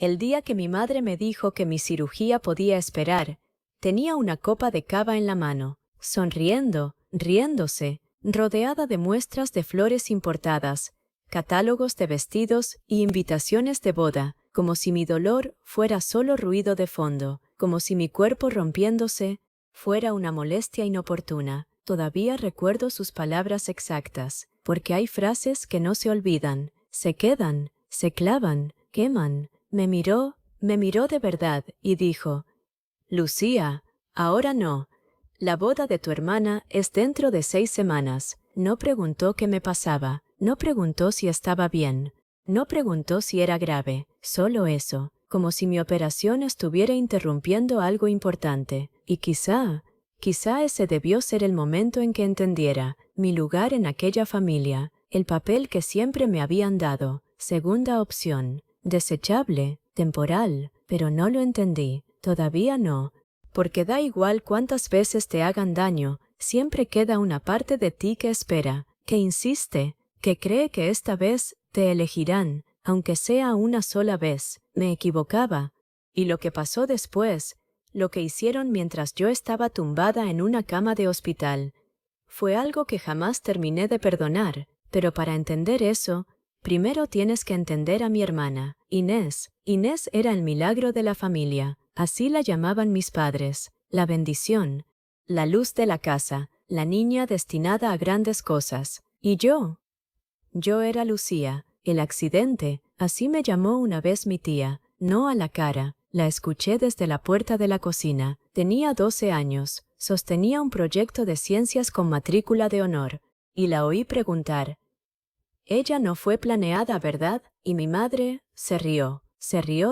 El día que mi madre me dijo que mi cirugía podía esperar, tenía una copa de cava en la mano, sonriendo, riéndose, rodeada de muestras de flores importadas, catálogos de vestidos y invitaciones de boda, como si mi dolor fuera solo ruido de fondo, como si mi cuerpo rompiéndose fuera una molestia inoportuna. Todavía recuerdo sus palabras exactas, porque hay frases que no se olvidan, se quedan, se clavan, queman. Me miró de verdad y dijo: «Lucía, ahora no. La boda de tu hermana es dentro de 6 semanas. No preguntó qué me pasaba, no preguntó si estaba bien, no preguntó si era grave, solo eso, como si mi operación estuviera interrumpiendo algo importante. Y quizá ese debió ser el momento en que entendiera mi lugar en aquella familia, el papel que siempre me habían dado, segunda opción, desechable, temporal, pero no lo entendí, todavía no. Porque da igual cuántas veces te hagan daño, siempre queda una parte de ti que espera, que insiste, que cree que esta vez te elegirán, aunque sea una sola vez. Me equivocaba. Y lo que pasó después, lo que hicieron mientras yo estaba tumbada en una cama de hospital, fue algo que jamás terminé de perdonar. Pero para entender eso, primero tienes que entender a mi hermana, Inés. Inés era el milagro de la familia. Así la llamaban mis padres, la bendición, la luz de la casa, la niña destinada a grandes cosas. Y yo era Lucía, el accidente, así me llamó una vez mi tía, no a la cara. La escuché desde la puerta de la cocina. Tenía 12 años, sostenía un proyecto de ciencias con matrícula de honor, y la oí preguntar: «Ella no fue planeada, ¿verdad?». Y mi madre se rió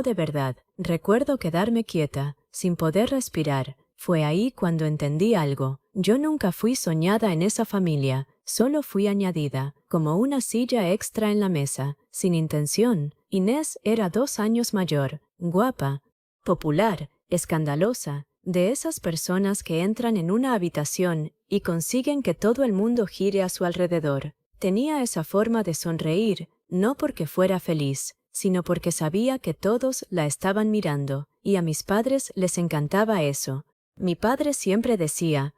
de verdad. Recuerdo quedarme quieta, sin poder respirar. Fue ahí cuando entendí algo. Yo nunca fui soñada en esa familia, solo fui añadida, como una silla extra en la mesa, sin intención. Inés era 2 años mayor, guapa, popular, escandalosa, de esas personas que entran en una habitación y consiguen que todo el mundo gire a su alrededor. Tenía esa forma de sonreír, no porque fuera feliz, sino porque sabía que todos la estaban mirando, y a mis padres les encantaba eso. Mi padre siempre decía: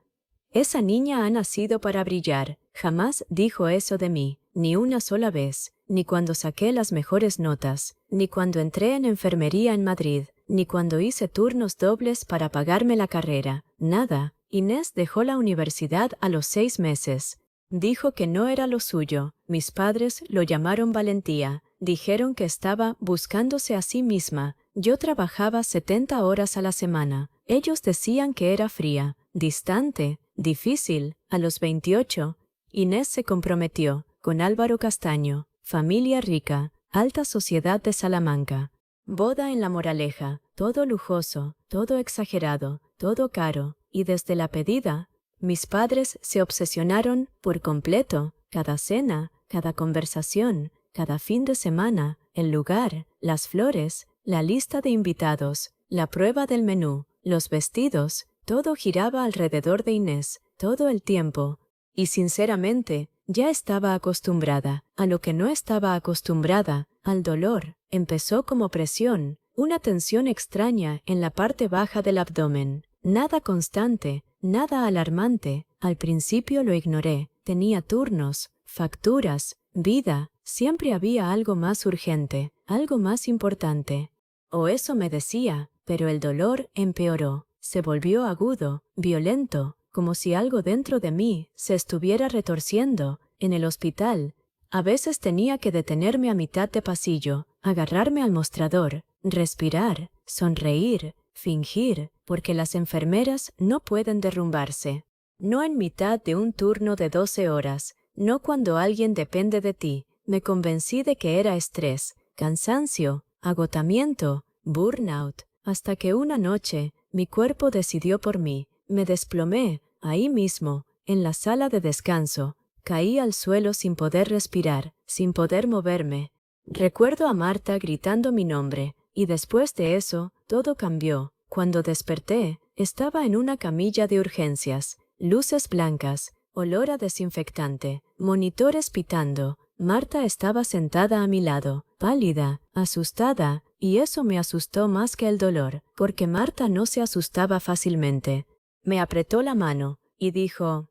«Esa niña ha nacido para brillar». Jamás dijo eso de mí, ni una sola vez, ni cuando saqué las mejores notas, ni cuando entré en enfermería en Madrid, ni cuando hice turnos dobles para pagarme la carrera. Nada. Inés dejó la universidad a los 6 meses. Dijo que no era lo suyo. Mis padres lo llamaron valentía. Dijeron que estaba buscándose a sí misma. Yo trabajaba 70 horas a la semana. Ellos decían que era fría, distante, difícil. A los 28, Inés se comprometió con Álvaro Castaño, familia rica, alta sociedad de Salamanca. Boda en La Moraleja, todo lujoso, todo exagerado, todo caro, y desde la pedida, mis padres se obsesionaron por completo. Cada cena, cada conversación, cada fin de semana, el lugar, las flores, la lista de invitados, la prueba del menú, los vestidos, todo giraba alrededor de Inés, todo el tiempo. Y sinceramente, ya estaba acostumbrada a lo que no estaba acostumbrada, al dolor. Empezó como presión, una tensión extraña en la parte baja del abdomen. Nada constante, nada alarmante. Al principio lo ignoré. Tenía turnos, facturas, vida. Siempre había algo más urgente, algo más importante. O eso me decía, pero el dolor empeoró. Se volvió agudo, violento, como si algo dentro de mí se estuviera retorciendo. En el hospital, a veces tenía que detenerme a mitad de pasillo, agarrarme al mostrador, respirar, sonreír, fingir, porque las enfermeras no pueden derrumbarse. No en mitad de un turno de 12 horas, no cuando alguien depende de ti. Me convencí de que era estrés, cansancio, agotamiento, burnout, hasta que una noche mi cuerpo decidió por mí. Me desplomé, ahí mismo, en la sala de descanso. Caí al suelo sin poder respirar, sin poder moverme. Recuerdo a Marta gritando mi nombre, y después de eso, todo cambió. Cuando desperté, estaba en una camilla de urgencias, luces blancas, olor a desinfectante, monitores pitando. Marta estaba sentada a mi lado, pálida, asustada, y eso me asustó más que el dolor, porque Marta no se asustaba fácilmente. Me apretó la mano y dijo: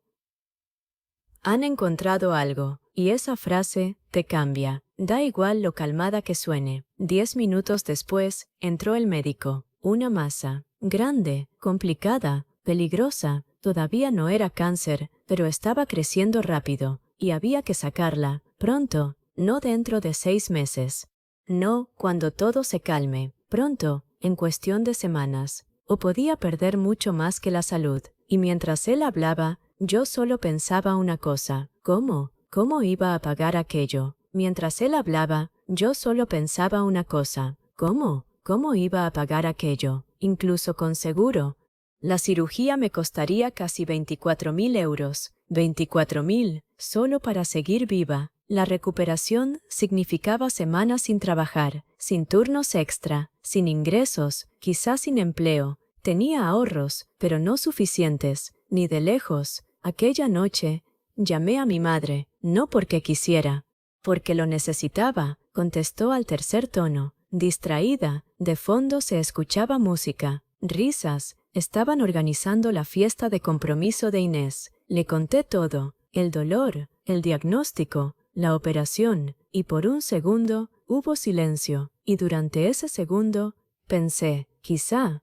«Han encontrado algo», y esa frase te cambia. Da igual lo calmada que suene. 10 minutos después, entró el médico. Una masa, grande, complicada, peligrosa. Todavía no era cáncer, pero estaba creciendo rápido, y había que sacarla, pronto, no dentro de 6 meses. No, cuando todo se calme, pronto, en cuestión de semanas. O podía perder mucho más que la salud. Y mientras él hablaba, yo solo pensaba una cosa: ¿cómo? ¿Cómo iba a pagar aquello? Mientras él hablaba, yo solo pensaba una cosa: ¿cómo? ¿Cómo iba a pagar aquello? Incluso con seguro. La cirugía me costaría casi 24.000 euros. 24.000, solo para seguir viva. La recuperación significaba semanas sin trabajar, sin turnos extra, sin ingresos, quizás sin empleo. Tenía ahorros, pero no suficientes, ni de lejos. Aquella noche, llamé a mi madre, no porque quisiera, porque lo necesitaba. Contestó al tercer tono, distraída. De fondo se escuchaba música, risas. Estaban organizando la fiesta de compromiso de Inés. Le conté todo, el dolor, el diagnóstico, la operación, y por un segundo hubo silencio, y durante ese segundo pensé: quizá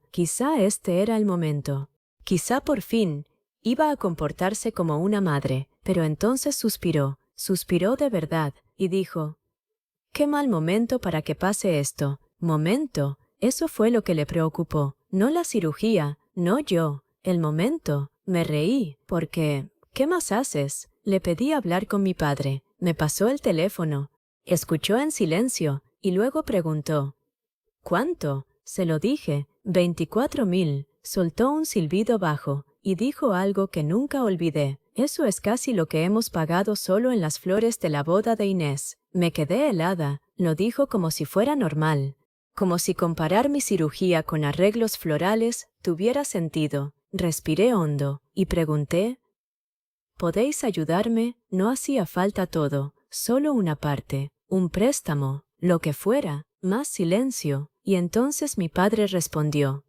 este era el momento. Quizá por fin iba a comportarse como una madre. Pero entonces suspiró de verdad, y dijo: «Qué mal momento para que pase esto». Momento, eso fue lo que le preocupó, no la cirugía, no yo, el momento. Me reí, porque «¿Qué más haces?». Le pedí hablar con mi padre. Me pasó el teléfono. Escuchó en silencio, y luego preguntó: «¿Cuánto?». Se lo dije: 24.000. Soltó un silbido bajo, y dijo algo que nunca olvidé: «Eso es casi lo que hemos pagado solo en las flores de la boda de Inés». Me quedé helada. Lo dijo como si fuera normal. Como si comparar mi cirugía con arreglos florales tuviera sentido. Respiré hondo, y pregunté: «¿Podéis ayudarme?». No hacía falta todo, solo una parte, un préstamo, lo que fuera. Más silencio, y entonces mi padre respondió: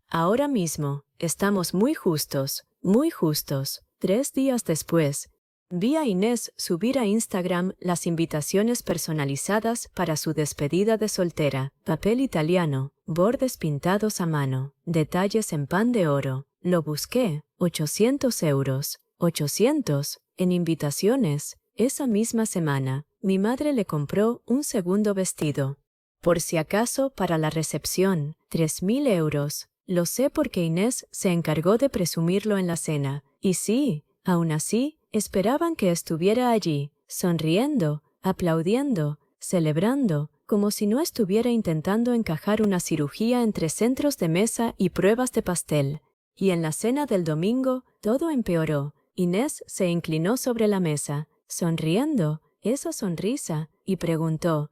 «Ahora mismo, estamos muy justos, muy justos». 3 días después, vi a Inés subir a Instagram las invitaciones personalizadas para su despedida de soltera. Papel italiano, bordes pintados a mano, detalles en pan de oro. Lo busqué, 800 euros. 800, en invitaciones. Esa misma semana, mi madre le compró un segundo vestido. Por si acaso, para la recepción, 3.000 euros. Lo sé porque Inés se encargó de presumirlo en la cena. Y sí, aún así, esperaban que estuviera allí, sonriendo, aplaudiendo, celebrando, como si no estuviera intentando encajar una cirugía entre centros de mesa y pruebas de pastel. Y en la cena del domingo, todo empeoró. Inés se inclinó sobre la mesa, sonriendo, esa sonrisa, y preguntó: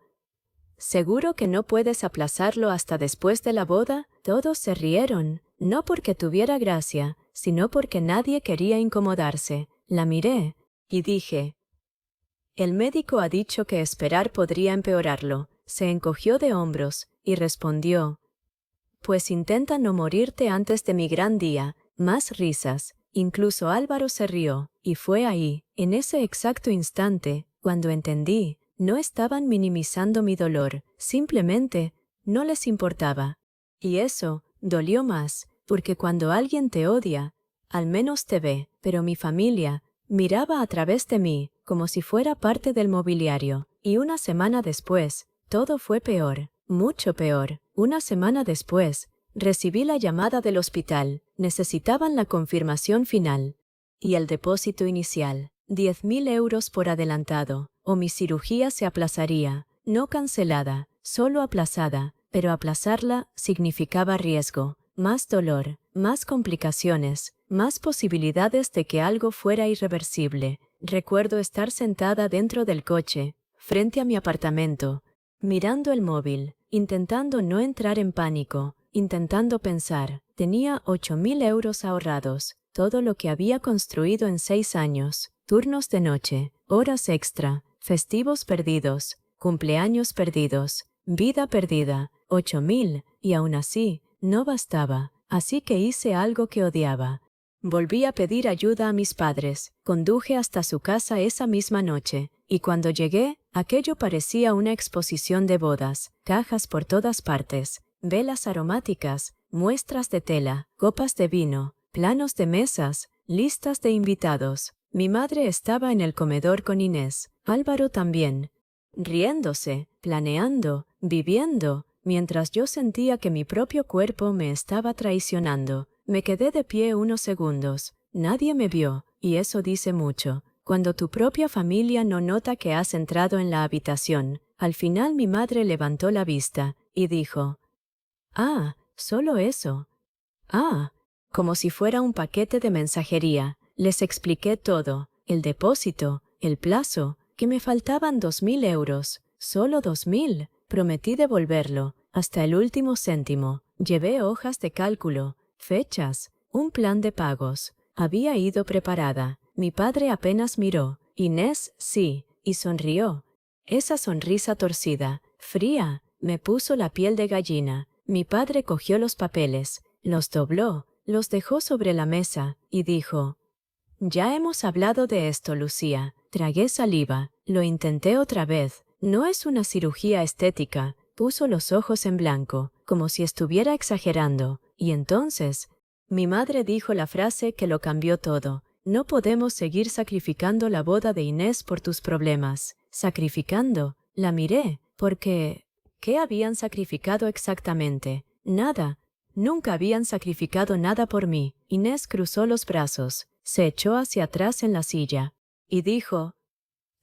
«¿Seguro que no puedes aplazarlo hasta después de la boda?». Todos se rieron, no porque tuviera gracia, sino porque nadie quería incomodarse. La miré, y dije: «El médico ha dicho que esperar podría empeorarlo». Se encogió de hombros, y respondió: «Pues intenta no morirte antes de mi gran día». Más risas. Incluso Álvaro se rió, y fue ahí, en ese exacto instante, cuando entendí. No estaban minimizando mi dolor, simplemente no les importaba. Y eso dolió más, porque cuando alguien te odia, al menos te ve. Pero mi familia miraba a través de mí, como si fuera parte del mobiliario. Y una semana después, todo fue peor, mucho peor. Una semana después, recibí la llamada del hospital. Necesitaban la confirmación final y el depósito inicial. 10.000 euros por adelantado, o mi cirugía se aplazaría, no cancelada, solo aplazada. Pero aplazarla significaba riesgo, más dolor, más complicaciones, más posibilidades de que algo fuera irreversible. Recuerdo estar sentada dentro del coche, frente a mi apartamento, mirando el móvil, intentando no entrar en pánico, intentando pensar. Tenía 8.000 euros ahorrados, todo lo que había construido en 6 años, turnos de noche, horas extra, festivos perdidos, cumpleaños perdidos, vida perdida. 8.000, y aún así, no bastaba, así que hice algo que odiaba. Volví a pedir ayuda a mis padres, conduje hasta su casa esa misma noche, y cuando llegué, aquello parecía una exposición de bodas, cajas por todas partes, velas aromáticas, muestras de tela, copas de vino, planos de mesas, listas de invitados. Mi madre estaba en el comedor con Inés, Álvaro también, riéndose, planeando, viviendo, mientras yo sentía que mi propio cuerpo me estaba traicionando. Me quedé de pie unos segundos. Nadie me vio, y eso dice mucho. Cuando tu propia familia no nota que has entrado en la habitación, al final mi madre levantó la vista y dijo: «Ah, solo eso». «Ah», como si fuera un paquete de mensajería. Les expliqué todo, el depósito, el plazo, que me faltaban 2.000 euros. Solo 2.000. Prometí devolverlo, hasta el último céntimo. Llevé hojas de cálculo, fechas, un plan de pagos. Había ido preparada. Mi padre apenas miró. Inés sí, y sonrió. Esa sonrisa torcida, fría, me puso la piel de gallina. Mi padre cogió los papeles, los dobló, los dejó sobre la mesa, y dijo: «Ya hemos hablado de esto, Lucía». Tragué saliva, lo intenté otra vez. No es una cirugía estética. Puso los ojos en blanco, como si estuviera exagerando, y entonces mi madre dijo la frase que lo cambió todo: «No podemos seguir sacrificando la boda de Inés por tus problemas». Sacrificando, la miré, porque ¿qué habían sacrificado exactamente? Nada. Nunca habían sacrificado nada por mí. Inés cruzó los brazos, se echó hacia atrás en la silla, y dijo: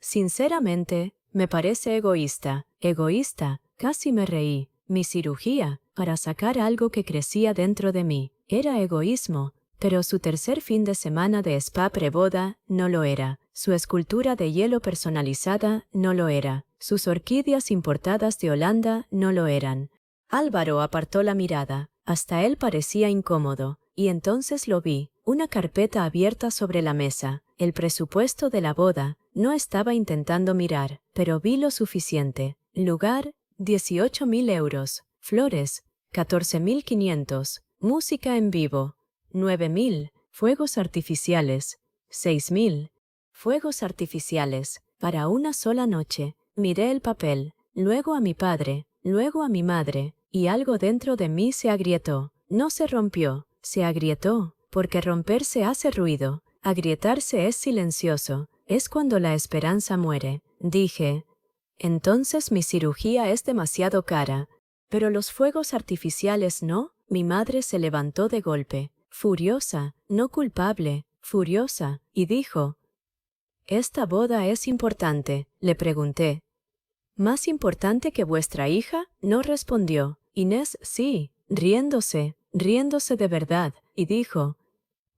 «Sinceramente, me parece egoísta». Egoísta, casi me reí. Mi cirugía, para sacar algo que crecía dentro de mí, era egoísmo, pero su tercer fin de semana de spa preboda no lo era. Su escultura de hielo personalizada no lo era. Sus orquídeas importadas de Holanda no lo eran. Álvaro apartó la mirada. Hasta él parecía incómodo, y entonces lo vi, una carpeta abierta sobre la mesa, el presupuesto de la boda. No estaba intentando mirar, pero vi lo suficiente. Lugar, 18.000 euros. Flores, 14.500. Música en vivo, 9.000. Fuegos artificiales, 6.000. Fuegos artificiales, para una sola noche. Miré el papel, luego a mi padre, luego a mi madre, y algo dentro de mí se agrietó. No se rompió, se agrietó, porque romperse hace ruido. Agrietarse es silencioso, es cuando la esperanza muere. Dije: «Entonces mi cirugía es demasiado cara». «Pero los fuegos artificiales no». Mi madre se levantó de golpe, furiosa, no culpable, furiosa, y dijo: «¿Esta boda es importante?». Le pregunté: «¿Más importante que vuestra hija?». No respondió. Inés sí, riéndose de verdad, y dijo: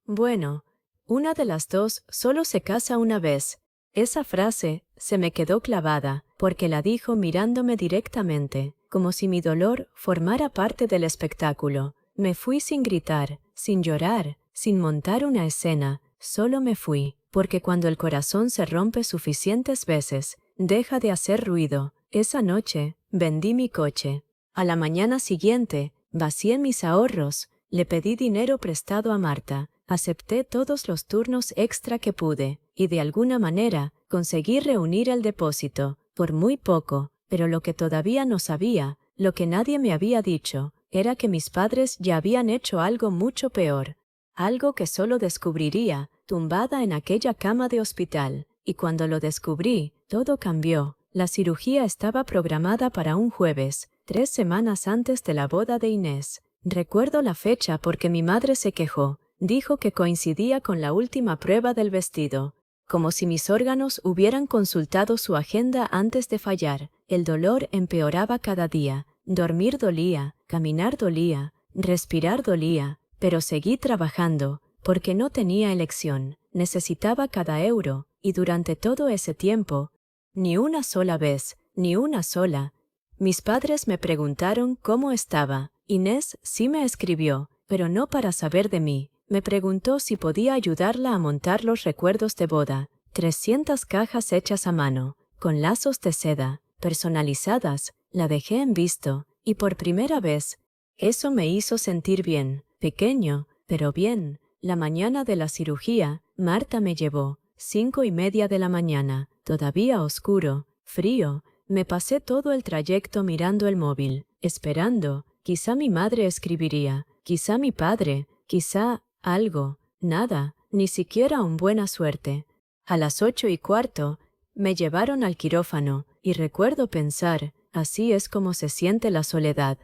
«Bueno, una de las dos solo se casa una vez». Esa frase se me quedó clavada, porque la dijo mirándome directamente, como si mi dolor formara parte del espectáculo. Me fui sin gritar, sin llorar, sin montar una escena, solo me fui, porque cuando el corazón se rompe suficientes veces, deja de hacer ruido. Esa noche, vendí mi coche. A la mañana siguiente, vacié mis ahorros, le pedí dinero prestado a Marta, acepté todos los turnos extra que pude, y de alguna manera, conseguí reunir el depósito, por muy poco, pero lo que todavía no sabía, lo que nadie me había dicho, era que mis padres ya habían hecho algo mucho peor, algo que solo descubriría, tumbada en aquella cama de hospital, y cuando lo descubrí, todo cambió. La cirugía estaba programada para un jueves, 3 semanas antes de la boda de Inés. Recuerdo la fecha porque mi madre se quejó, dijo que coincidía con la última prueba del vestido, como si mis órganos hubieran consultado su agenda antes de fallar. El dolor empeoraba cada día, dormir dolía, caminar dolía, respirar dolía, pero seguí trabajando, porque no tenía elección, necesitaba cada euro, y durante todo ese tiempo, ni una sola vez, ni una sola. Mis padres me preguntaron cómo estaba. Inés sí me escribió, pero no para saber de mí. Me preguntó si podía ayudarla a montar los recuerdos de boda. 300 cajas hechas a mano, con lazos de seda, personalizadas. La dejé en visto, Y por primera vez, eso me hizo sentir bien, pequeño, pero bien. La mañana de la cirugía, Marta me llevó, 5:30 de la mañana, todavía oscuro, frío. Me pasé todo el trayecto mirando el móvil, esperando. Quizá mi madre escribiría, quizá mi padre, quizá algo, nada, ni siquiera un buena suerte. A las 8:15 me llevaron al quirófano y recuerdo pensar, así es como se siente la soledad.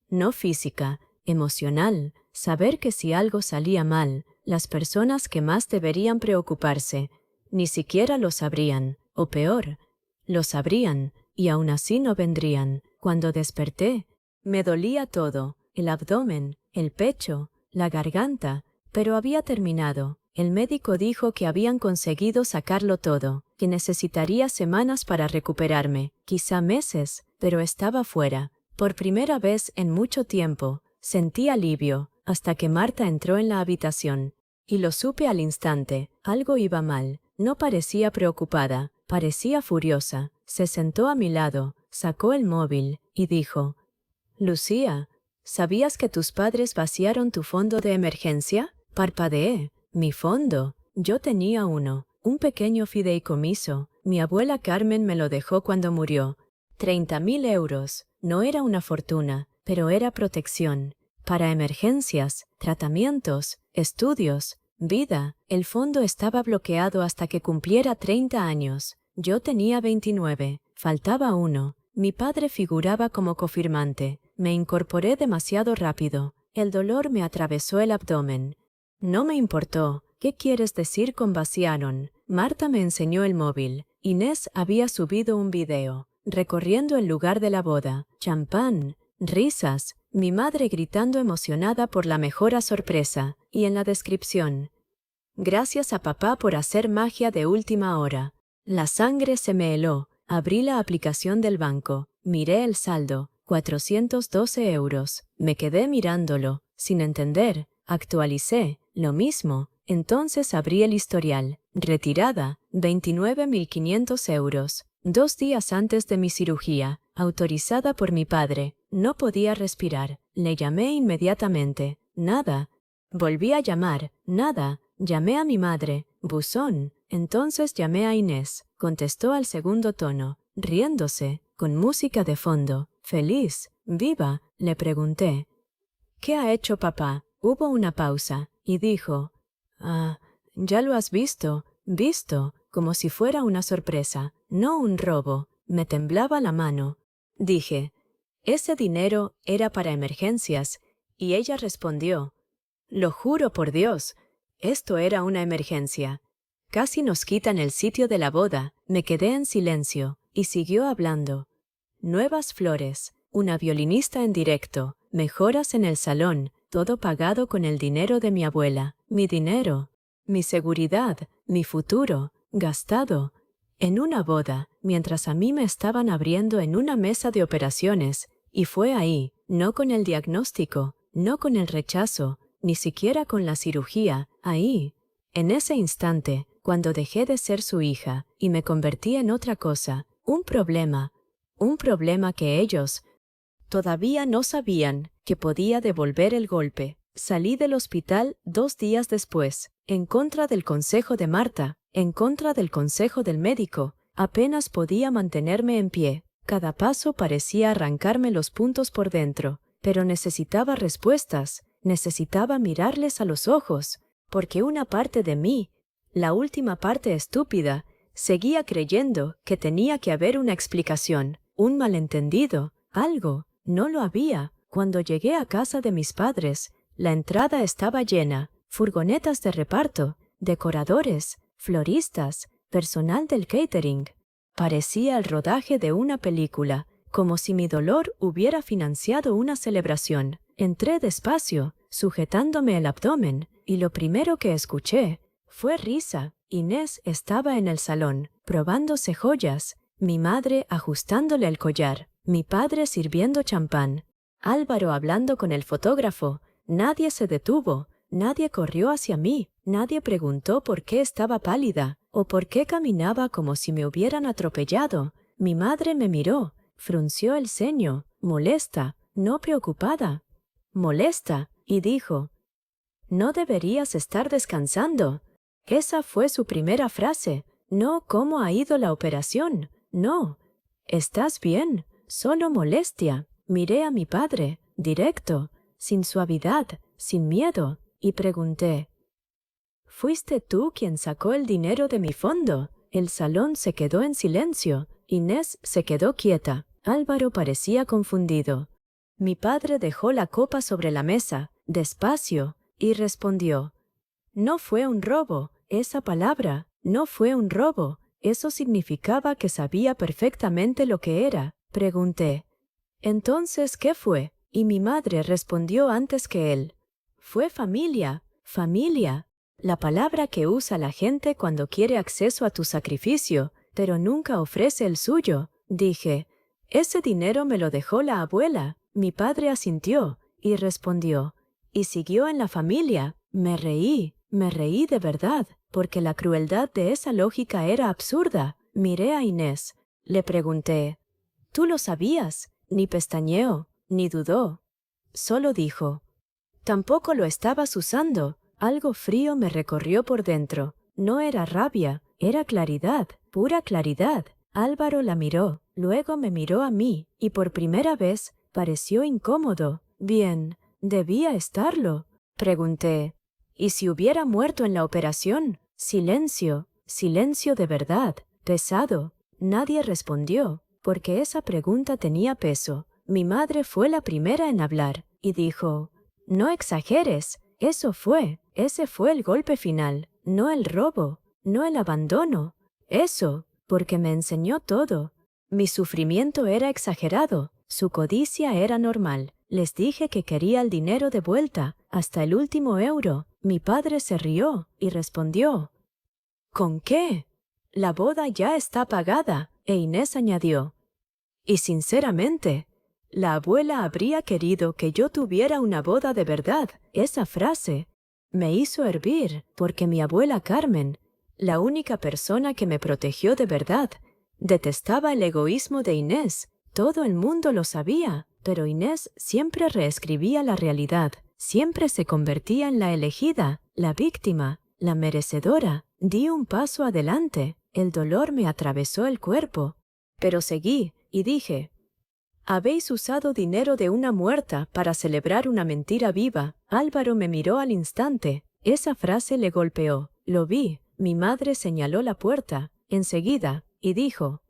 No física, emocional, saber que si algo salía mal, las personas que más deberían preocuparse, ni siquiera lo sabrían, o peor, lo sabrían, y aún así no vendrían. Cuando desperté, me dolía todo, el abdomen, el pecho, la garganta, pero había terminado. El médico dijo que habían conseguido sacarlo todo, que necesitaría semanas para recuperarme, quizá meses, pero estaba fuera. Por primera vez en mucho tiempo, sentí alivio, hasta que Marta entró en la habitación. Y lo supe al instante, algo iba mal. No parecía preocupada, parecía furiosa. Se sentó a mi lado, sacó el móvil, y dijo: «Lucía, ¿sabías que tus padres vaciaron tu fondo de emergencia?» Parpadeé. «¿Mi fondo?» Yo tenía uno, un pequeño fideicomiso. Mi abuela Carmen me lo dejó cuando murió. 30.000 euros. No era una fortuna, pero era protección. Para emergencias, tratamientos, estudios, vida. El fondo estaba bloqueado hasta que cumpliera 30 años. Yo tenía 29. Faltaba uno. Mi padre figuraba como cofirmante. Me incorporé demasiado rápido. El dolor me atravesó el abdomen. No me importó. ¿Qué quieres decir con vaciaron? Marta me enseñó el móvil. Inés había subido un video, recorriendo el lugar de la boda. Champán, risas, mi madre gritando emocionada por la mejora sorpresa. Y en la descripción: «Gracias a papá por hacer magia de última hora». La sangre se me heló. Abrí la aplicación del banco. Miré el saldo, 412 euros. Me quedé mirándolo, sin entender. Actualicé, lo mismo. Entonces abrí el historial. Retirada, 29.500 euros. 2 días antes de mi cirugía, autorizada por mi padre. No podía respirar. Le llamé inmediatamente. Nada. Volví a llamar. Nada. Llamé a mi madre. Buzón. Entonces llamé a Inés. Contestó al segundo tono, riéndose, con música de fondo. «¿Feliz? ¿Viva?», le pregunté. «¿Qué ha hecho papá?». Hubo una pausa, y dijo: «Ah, ya lo has visto, como si fuera una sorpresa, no un robo». Me temblaba la mano. Dije: «Ese dinero era para emergencias», y ella respondió: «Lo juro por Dios, esto era una emergencia». Casi nos quitan el sitio de la boda. Me quedé en silencio, y siguió hablando. Nuevas flores, una violinista en directo, mejoras en el salón, todo pagado con el dinero de mi abuela. Mi dinero, mi seguridad, mi futuro, gastado. En una boda, mientras a mí me estaban abriendo en una mesa de operaciones, y fue ahí, no con el diagnóstico, no con el rechazo, ni siquiera con la cirugía, ahí, en ese instante, cuando dejé de ser su hija y me convertí en otra cosa, un problema que ellos todavía no sabían que podía devolver el golpe. Salí del hospital 2 días después, en contra del consejo de Marta, en contra del consejo del médico. Apenas podía mantenerme en pie. Cada paso parecía arrancarme los puntos por dentro, pero necesitaba respuestas, necesitaba mirarles a los ojos, porque una parte de mí, la última parte estúpida, seguía creyendo que tenía que haber una explicación, un malentendido, algo. No lo había. Cuando llegué a casa de mis padres, la entrada estaba llena, furgonetas de reparto, decoradores, floristas, personal del catering. Parecía el rodaje de una película, como si mi dolor hubiera financiado una celebración. Entré despacio, sujetándome el abdomen, y lo primero que escuché fue risa. Inés estaba en el salón, probándose joyas, mi madre ajustándole el collar, mi padre sirviendo champán, Álvaro hablando con el fotógrafo. Nadie se detuvo, nadie corrió hacia mí, nadie preguntó por qué estaba pálida, o por qué caminaba como si me hubieran atropellado. Mi madre me miró, frunció el ceño, molesta. no preocupada, molesta, y dijo, «No deberías estar descansando». Esa fue su primera frase. No, ¿cómo ha ido la operación? No. ¿Estás bien? Solo molestia. Miré a mi padre, directo, sin suavidad, sin miedo, y pregunté, «¿Fuiste tú quien sacó el dinero de mi fondo?» El salón se quedó en silencio. Inés se quedó quieta. Álvaro parecía confundido. Mi padre dejó la copa sobre la mesa, despacio, y respondió, «No fue un robo. Esa palabra, no fue un robo. Eso significaba que sabía perfectamente lo que era». Pregunté, «¿Entonces qué fue?» Y mi madre respondió antes que él, «Fue familia, familia». La palabra que usa la gente cuando quiere acceso a tu sacrificio, pero nunca ofrece el suyo. Dije, «Ese dinero me lo dejó la abuela». Mi padre asintió y respondió, «¿Y siguió en la familia?» Me reí de verdad, porque la crueldad de esa lógica era absurda. Miré a Inés. Le pregunté, «¿Tú lo sabías?» Ni pestañeó, ni dudó. Solo dijo, «Tampoco lo estabas usando». Algo frío me recorrió por dentro. No era rabia, era claridad, pura claridad. Álvaro la miró, luego me miró a mí, y por primera vez pareció incómodo. Bien, debía estarlo. Pregunté, ¿y si hubiera muerto en la operación? Silencio, silencio de verdad, pesado. Nadie respondió, porque esa pregunta tenía peso. Mi madre fue la primera en hablar, y dijo, «No exageres, ese fue el golpe final, no el robo, no el abandono. Eso, porque me enseñó todo. Mi sufrimiento era exagerado, su codicia era normal. Les dije que quería el dinero de vuelta, hasta el último euro». Mi padre se rió y respondió, «¿Con qué? La boda ya está pagada». E Inés añadió, «Y sinceramente, la abuela habría querido que yo tuviera una boda de verdad». Esa frase me hizo hervir, porque mi abuela Carmen, la única persona que me protegió de verdad, detestaba el egoísmo de Inés. Todo el mundo lo sabía, pero Inés siempre reescribía la realidad, siempre se convertía en la elegida, la víctima, la merecedora. Di un paso adelante, el dolor me atravesó el cuerpo, pero seguí y dije, «Habéis usado dinero de una muerta para celebrar una mentira viva». Álvaro me miró al instante. Esa frase le golpeó. Lo vi. Mi madre señaló la puerta, enseguida, y dijo,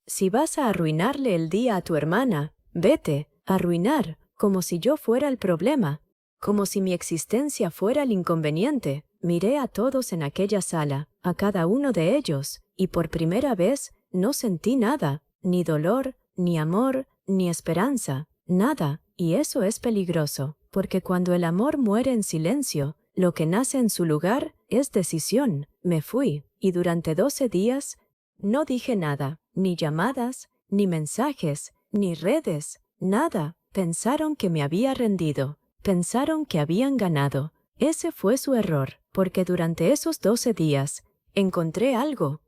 «Si vas a arruinarle el día a tu hermana, vete, arruinar, como si yo fuera el problema, como si mi existencia fuera el inconveniente». Miré a todos en aquella sala, a cada uno de ellos, y por primera vez no sentí nada, ni dolor, ni amor, ni esperanza, nada, y eso es peligroso, porque cuando el amor muere en silencio, lo que nace en su lugar es decisión. Me fui, y durante 12 días no dije nada, ni llamadas, ni mensajes, ni redes, nada. Pensaron que me había rendido, pensaron que habían ganado. Ese fue su error, porque durante esos 12 días encontré algo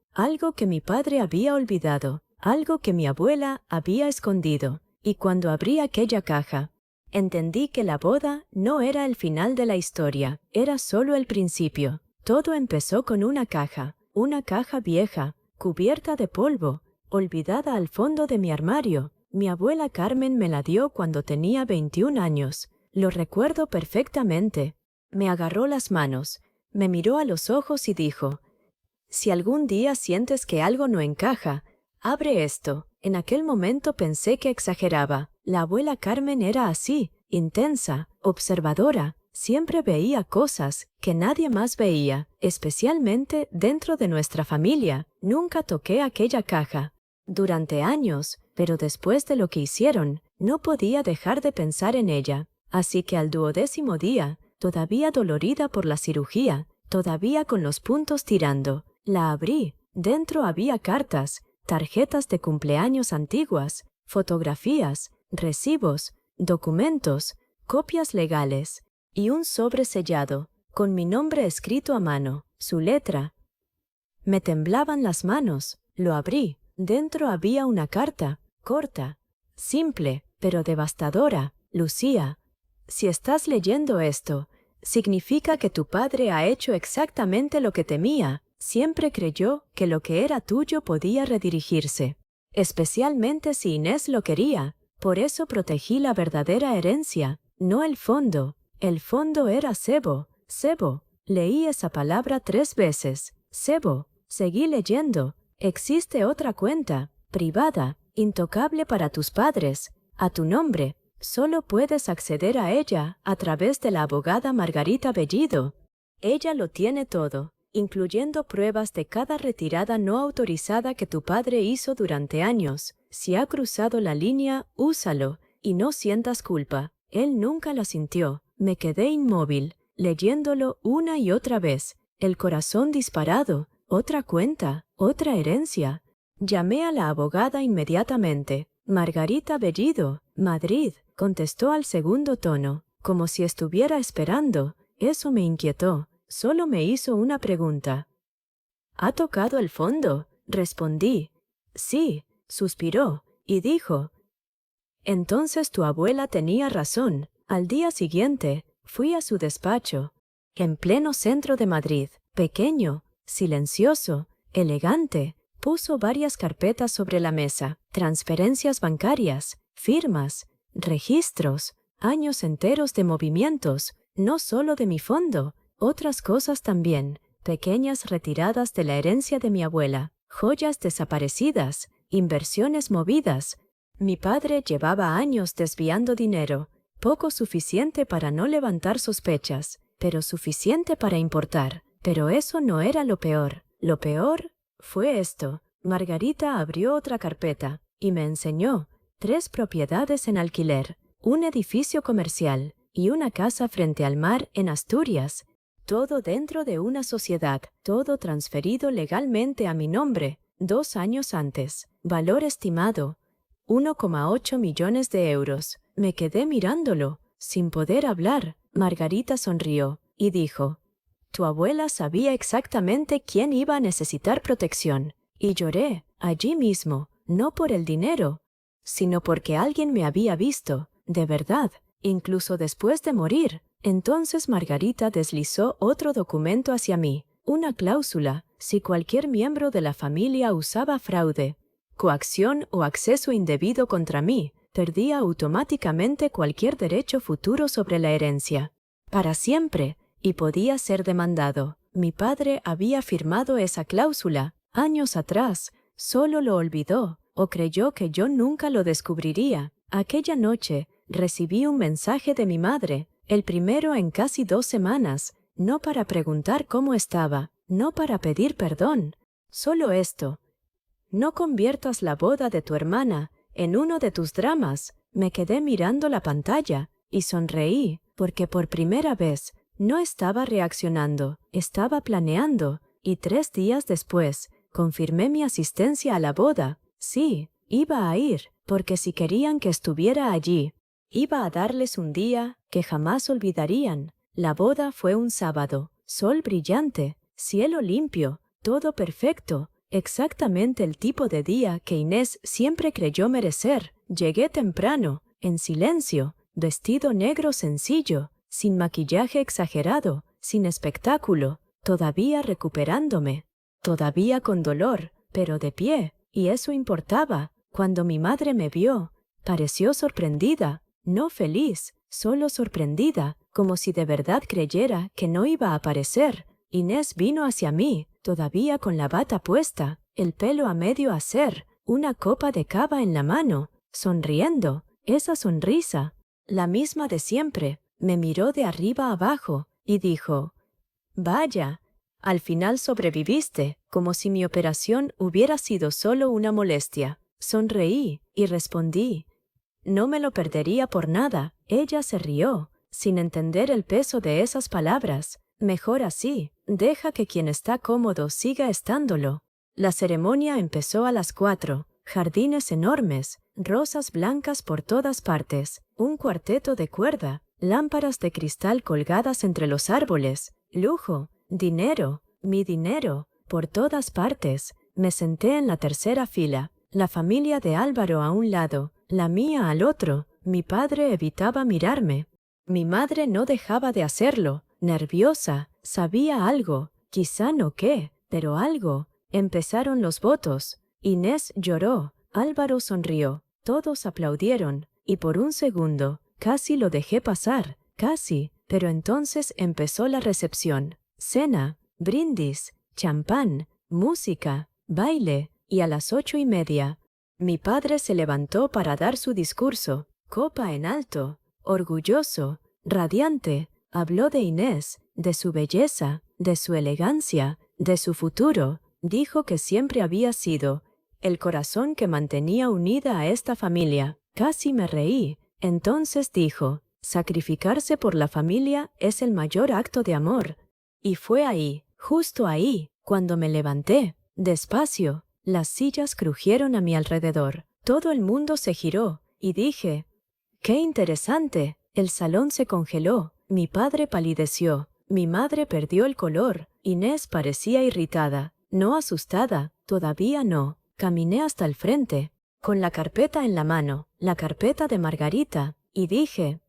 que mi padre había olvidado, algo que mi abuela había escondido, y cuando abrí aquella caja, entendí que la boda no era el final de la historia, era solo el principio. Todo empezó con una caja vieja, cubierta de polvo, olvidada al fondo de mi armario. Mi abuela Carmen me la dio cuando tenía 21 años. Lo recuerdo perfectamente. Me agarró las manos, me miró a los ojos y dijo, «Si algún día sientes que algo no encaja, abre esto». En aquel momento pensé que exageraba. La abuela Carmen era así, intensa, observadora. Siempre veía cosas que nadie más veía, especialmente dentro de nuestra familia. Nunca toqué aquella caja durante años, pero después de lo que hicieron, no podía dejar de pensar en ella. Así que al 12º día, todavía dolorida por la cirugía, todavía con los puntos tirando, la abrí. Dentro había cartas, tarjetas de cumpleaños antiguas, fotografías, recibos, documentos, copias legales, y un sobre sellado, con mi nombre escrito a mano, su letra. Me temblaban las manos. Lo abrí. Dentro había una carta, corta, simple, pero devastadora. Lucía, si estás leyendo esto, significa que tu padre ha hecho exactamente lo que temía. Siempre creyó que lo que era tuyo podía redirigirse, especialmente si Inés lo quería. Por eso protegí la verdadera herencia, no el fondo. El fondo era cebo. Cebo. Leí esa palabra 3 veces. Cebo. Seguí leyendo. Existe otra cuenta, privada, intocable para tus padres, a tu nombre. Solo puedes acceder a ella a través de la abogada Margarita Bellido. Ella lo tiene todo, incluyendo pruebas de cada retirada no autorizada que tu padre hizo durante años. Si ha cruzado la línea, úsalo, y no sientas culpa. Él nunca la sintió. Me quedé inmóvil, leyéndolo una y otra vez, el corazón disparado. Otra cuenta, otra herencia. Llamé a la abogada inmediatamente. Margarita Bellido, Madrid, contestó al segundo tono, como si estuviera esperando. Eso me inquietó. Solo me hizo una pregunta. ¿Ha tocado el fondo? Respondí. Sí, suspiró, y dijo. Entonces tu abuela tenía razón. Al día siguiente, fui a su despacho, en pleno centro de Madrid, pequeño, silencioso, elegante. Puso varias carpetas sobre la mesa, transferencias bancarias, firmas, registros, años enteros de movimientos, no solo de mi fondo, otras cosas también, pequeñas retiradas de la herencia de mi abuela, joyas desaparecidas, inversiones movidas. Mi padre llevaba años desviando dinero, poco suficiente para no levantar sospechas, pero suficiente para importar. Pero eso no era lo peor. Lo peor fue esto. Margarita abrió otra carpeta y me enseñó 3 propiedades en alquiler, un edificio comercial y una casa frente al mar en Asturias. Todo dentro de una sociedad, todo transferido legalmente a mi nombre, 2 años antes. Valor estimado, 1,8 millones de euros. Me quedé mirándolo, sin poder hablar. Margarita sonrió y dijo, tu abuela sabía exactamente quién iba a necesitar protección. Y lloré, allí mismo, no por el dinero, sino porque alguien me había visto, de verdad, incluso después de morir. Entonces Margarita deslizó otro documento hacia mí, una cláusula, si cualquier miembro de la familia usaba fraude, coacción o acceso indebido contra mí, perdía automáticamente cualquier derecho futuro sobre la herencia. Para siempre. Y podía ser demandado. Mi padre había firmado esa cláusula años atrás, solo lo olvidó, o creyó que yo nunca lo descubriría. Aquella noche recibí un mensaje de mi madre, el primero en casi 2 semanas, no para preguntar cómo estaba, no para pedir perdón. Solo esto. No conviertas la boda de tu hermana en uno de tus dramas. Me quedé mirando la pantalla y sonreí, porque por primera vez no estaba reaccionando, estaba planeando, y 3 días después, confirmé mi asistencia a la boda. Sí, iba a ir, porque si querían que estuviera allí, iba a darles un día que jamás olvidarían. La boda fue un sábado, sol brillante, cielo limpio, todo perfecto, exactamente el tipo de día que Inés siempre creyó merecer. Llegué temprano, en silencio, vestido negro sencillo, sin maquillaje exagerado, sin espectáculo, todavía recuperándome, todavía con dolor, pero de pie, y eso importaba. Cuando mi madre me vio, pareció sorprendida, no feliz, solo sorprendida, como si de verdad creyera que no iba a aparecer. Inés vino hacia mí, todavía con la bata puesta, el pelo a medio hacer, una copa de cava en la mano, sonriendo, esa sonrisa, la misma de siempre. Me miró de arriba abajo y dijo, vaya, al final sobreviviste, como si mi operación hubiera sido solo una molestia. Sonreí y respondí, no me lo perdería por nada. Ella se rió, sin entender el peso de esas palabras. Mejor así, deja que quien está cómodo siga estándolo. La ceremonia empezó a las 4, jardines enormes, rosas blancas por todas partes, un cuarteto de cuerda, lámparas de cristal colgadas entre los árboles, lujo, dinero, mi dinero, por todas partes. Me senté en la tercera fila, la familia de Álvaro a un lado, la mía al otro, Mi padre evitaba mirarme. Mi madre no dejaba de hacerlo, nerviosa, sabía algo, quizá no qué, pero algo. Empezaron los votos. Inés lloró, Álvaro sonrió, todos aplaudieron, y por un segundo, casi lo dejé pasar, casi, pero entonces empezó la recepción. Cena, brindis, champán, música, baile, y a las 8:30, mi padre se levantó para dar su discurso, copa en alto, orgulloso, radiante, habló de Inés, de su belleza, de su elegancia, de su futuro, dijo que siempre había sido el corazón que mantenía unida a esta familia. Casi me reí. Entonces dijo, sacrificarse por la familia es el mayor acto de amor. Y fue ahí, justo ahí, cuando me levanté, despacio, las sillas crujieron a mi alrededor, todo el mundo se giró, y dije, ¡qué interesante! El salón se congeló, mi padre palideció, mi madre perdió el color, Inés parecía irritada, no asustada, todavía no. Caminé hasta el frente, con la carpeta en la mano, la carpeta de Margarita, y dije,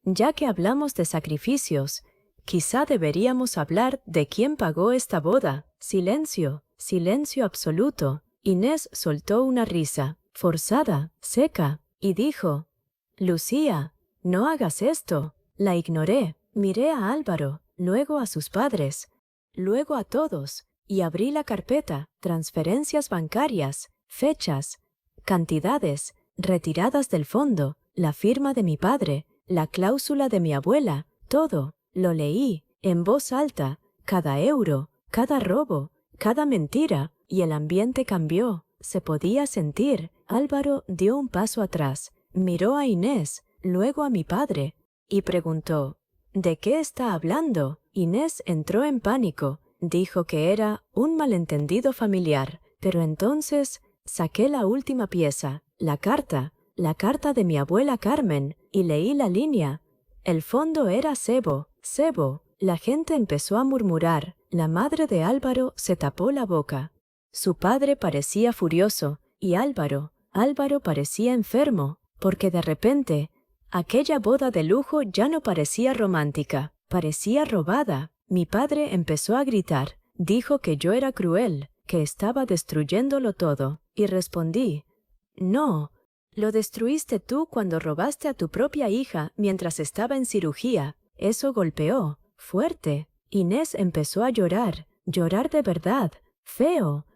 ya que hablamos de sacrificios, quizá deberíamos hablar de quién pagó esta boda. Silencio, silencio absoluto. Inés soltó una risa, forzada, seca, y dijo, Lucía, no hagas esto. La ignoré, miré a Álvaro, luego a sus padres, luego a todos, y abrí la carpeta, transferencias bancarias, fechas, cantidades, retiradas del fondo, la firma de mi padre, la cláusula de mi abuela, todo, lo leí, en voz alta, cada euro, cada robo, cada mentira, y el ambiente cambió, se podía sentir. Álvaro dio un paso atrás, miró a Inés, luego a mi padre, y preguntó, ¿de qué está hablando? Inés entró en pánico. Dijo que era un malentendido familiar, pero entonces saqué la última pieza, la carta de mi abuela Carmen, y leí la línea. El fondo era cebo, cebo. La gente empezó a murmurar. La madre de Álvaro se tapó la boca. Su padre parecía furioso, y Álvaro parecía enfermo, porque de repente, aquella boda de lujo ya no parecía romántica, parecía robada. Mi padre empezó a gritar, dijo que yo era cruel, que estaba destruyéndolo todo, y respondí, no, lo destruiste tú cuando robaste a tu propia hija mientras estaba en cirugía. Eso golpeó, fuerte. Inés empezó a llorar, llorar de verdad, feo,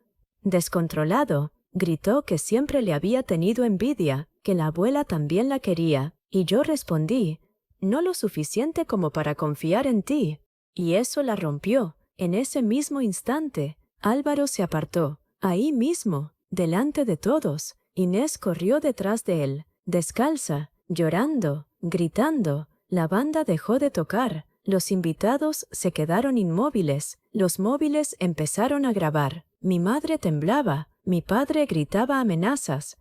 descontrolado. Gritó que siempre le había tenido envidia, que la abuela también la quería, y yo respondí, no lo suficiente como para confiar en ti. Y eso la rompió. En ese mismo instante, Álvaro se apartó. Ahí mismo, delante de todos, Inés corrió detrás de él, descalza, llorando, gritando. La banda dejó de tocar. Los invitados se quedaron inmóviles. Los móviles empezaron a grabar. Mi madre temblaba. Mi padre gritaba amenazas.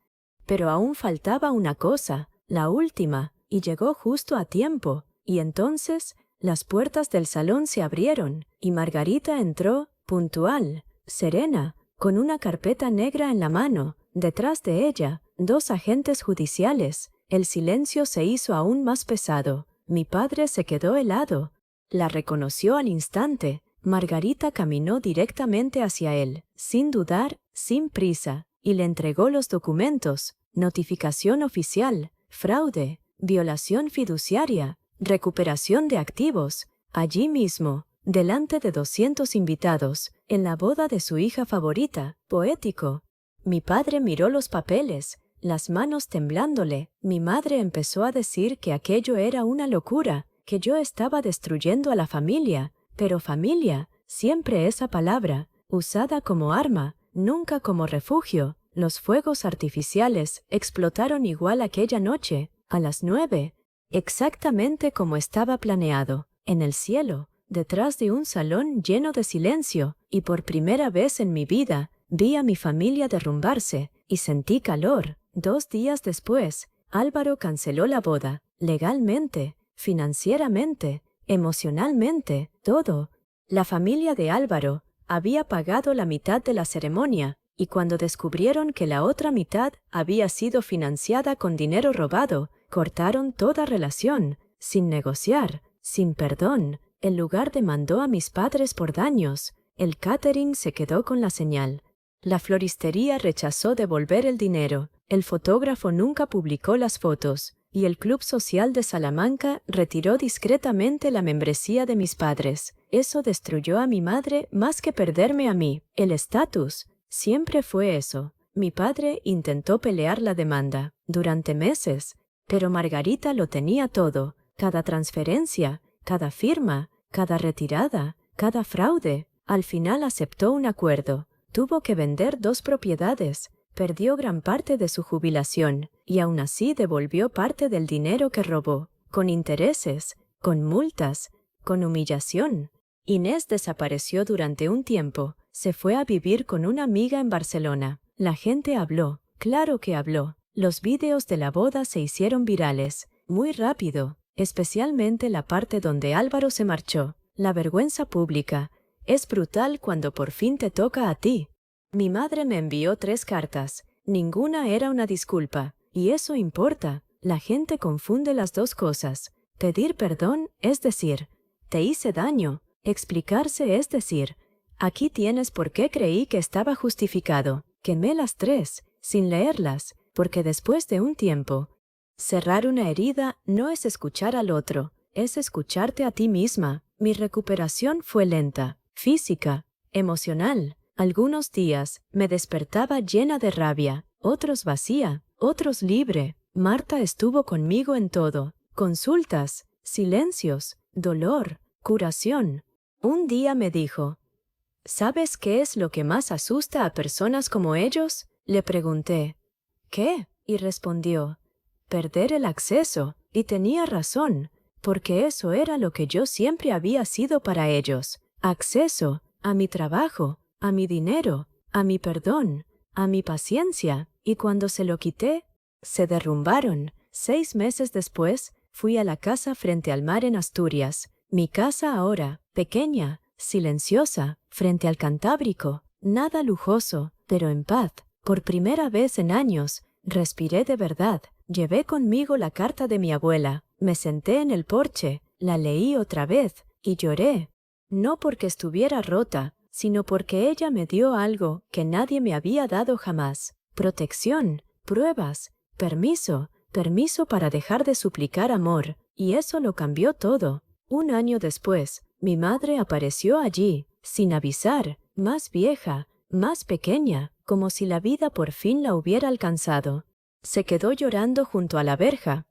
Pero aún faltaba una cosa, la última, y llegó justo a tiempo. Y entonces las puertas del salón se abrieron, y Margarita entró, puntual, serena, con una carpeta negra en la mano. Detrás de ella, 2 agentes judiciales. El silencio se hizo aún más pesado. Mi padre se quedó helado. La reconoció al instante. Margarita caminó directamente hacia él, sin dudar, sin prisa, y le entregó los documentos. Notificación oficial, fraude, violación fiduciaria, recuperación de activos, allí mismo, delante de 200 invitados, en la boda de su hija favorita, poético. Mi padre miró los papeles, las manos temblándole. Mi madre empezó a decir que aquello era una locura, que yo estaba destruyendo a la familia, pero familia, siempre esa palabra, usada como arma, nunca como refugio. Los fuegos artificiales explotaron igual aquella noche, a las 9, exactamente como estaba planeado, en el cielo, detrás de un salón lleno de silencio, y por primera vez en mi vida vi a mi familia derrumbarse, y sentí calor. 2 días después, Álvaro canceló la boda, legalmente, financieramente, emocionalmente, todo. La familia de Álvaro había pagado la mitad de la ceremonia, y cuando descubrieron que la otra mitad había sido financiada con dinero robado, Cortaron toda relación, sin negociar, sin perdón. El lugar demandó a mis padres por daños. El catering se quedó con la señal. La floristería rechazó devolver el dinero. El fotógrafo nunca publicó las fotos. Y el Club Social de Salamanca retiró discretamente la membresía de mis padres. Eso destruyó a mi madre más que perderme a mí. El estatus siempre fue eso. Mi padre intentó pelear la demanda durante meses, pero Margarita lo tenía todo. Cada transferencia, cada firma, cada retirada, cada fraude. Al final aceptó un acuerdo. Tuvo que vender 2 propiedades. Perdió gran parte de su jubilación y aún así devolvió parte del dinero que robó, con intereses, con multas, con humillación. Inés desapareció durante un tiempo. Se fue a vivir con una amiga en Barcelona. La gente habló, claro que habló. Los vídeos de la boda se hicieron virales, muy rápido, especialmente la parte donde Álvaro se marchó. La vergüenza pública es brutal cuando por fin te toca a ti. Mi madre me envió 3 cartas. Ninguna era una disculpa. Y eso importa. La gente confunde las dos cosas. Pedir perdón es decir, te hice daño. Explicarse es decir, aquí tienes por qué creí que estaba justificado. Quemé las 3, sin leerlas, porque después de un tiempo, cerrar una herida no es escuchar al otro, es escucharte a ti misma. Mi recuperación fue lenta, física, emocional. Algunos días me despertaba llena de rabia, otros vacía, otros libre. Marta estuvo conmigo en todo, consultas, silencios, dolor, curación. Un día me dijo, ¿sabes qué es lo que más asusta a personas como ellos? Le pregunté, ¿qué? Y respondió, perder el acceso. Y tenía razón, porque eso era lo que yo siempre había sido para ellos. Acceso a mi trabajo, a mi dinero, a mi perdón, a mi paciencia. Y cuando se lo quité, se derrumbaron. 6 meses después, fui a la casa frente al mar en Asturias. Mi casa ahora, pequeña, silenciosa, frente al Cantábrico. Nada lujoso, pero en paz. Por primera vez en años, respiré de verdad. Llevé conmigo la carta de mi abuela. Me senté en el porche, la leí otra vez, y lloré. No porque estuviera rota, sino porque ella me dio algo que nadie me había dado jamás. Protección, pruebas, permiso para dejar de suplicar amor. Y eso lo cambió todo. Un año después, mi madre apareció allí, sin avisar, más vieja, más pequeña, como si la vida por fin la hubiera alcanzado. Se quedó llorando junto a la verja,